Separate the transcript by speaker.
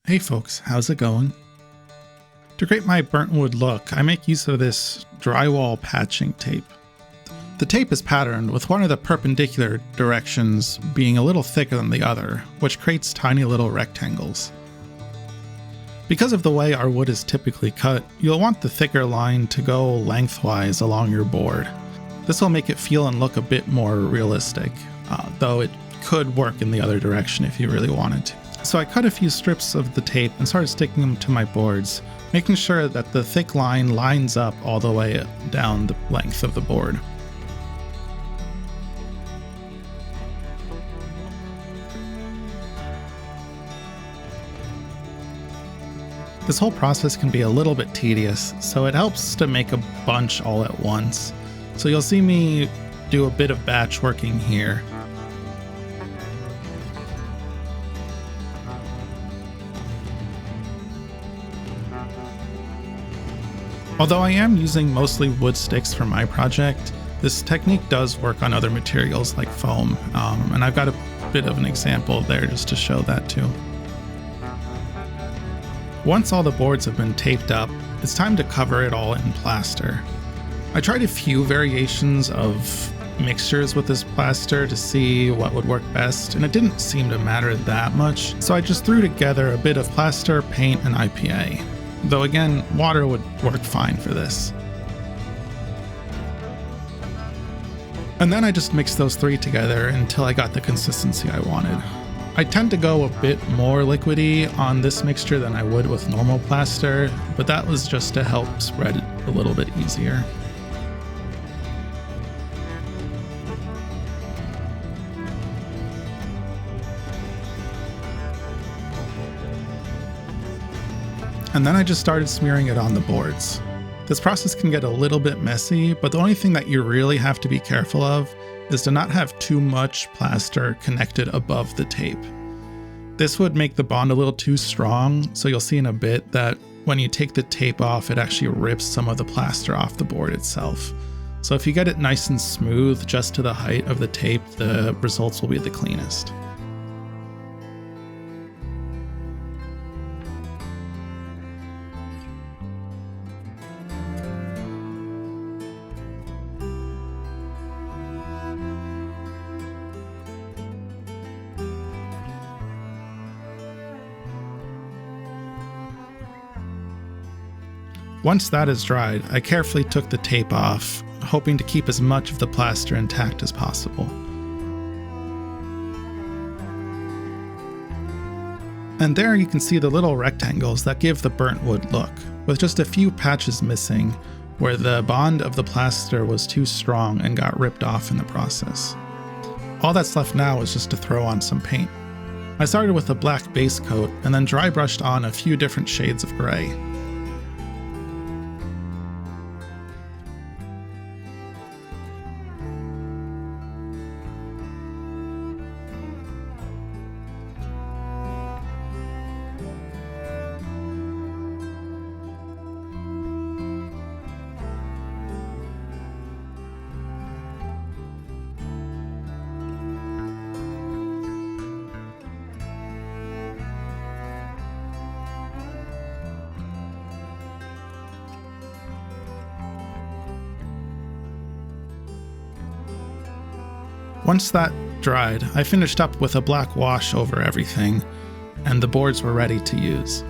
Speaker 1: Hey folks, how's it going? To create my burnt wood look, I make use of this drywall patching tape. The tape is patterned with one of the perpendicular directions being a little thicker than the other, which creates tiny little rectangles. Because of the way our wood is typically cut, you'll want the thicker line to go lengthwise along your board. This will make it feel and look a bit more realistic, though it could work in the other direction if you really wanted to. So I cut a few strips of the tape and started sticking them to my boards, making sure that the thick line lines up all the way down the length of the board. This whole process can be a little bit tedious, so it helps to make a bunch all at once. So you'll see me do a bit of batch working here. Although I am using mostly wood sticks for my project, this technique does work on other materials like foam, and I've got a bit of an example there just to show that too. Once all the boards have been taped up, it's time to cover it all in plaster. I tried a few variations of mixtures with this plaster to see what would work best, and it didn't seem to matter that much, so I just threw together a bit of plaster, paint, and IPA. Though again, water would work fine for this. And then I just mixed those three together until I got the consistency I wanted. I tend to go a bit more liquidy on this mixture than I would with normal plaster, but that was just to help spread it a little bit easier. And then I just started smearing it on the boards. This process can get a little bit messy, but the only thing that you really have to be careful of is to not have too much plaster connected above the tape. This would make the bond a little too strong, so you'll see in a bit that when you take the tape off, it actually rips some of the plaster off the board itself. So if you get it nice and smooth just to the height of the tape, the results will be the cleanest. Once that is dried, I carefully took the tape off, hoping to keep as much of the plaster intact as possible. And there you can see the little rectangles that give the burnt wood look, with just a few patches missing where the bond of the plaster was too strong and got ripped off in the process. All that's left now is just to throw on some paint. I started with a black base coat and then dry brushed on a few different shades of gray. Once that dried, I finished up with a black wash over everything, and the boards were ready to use.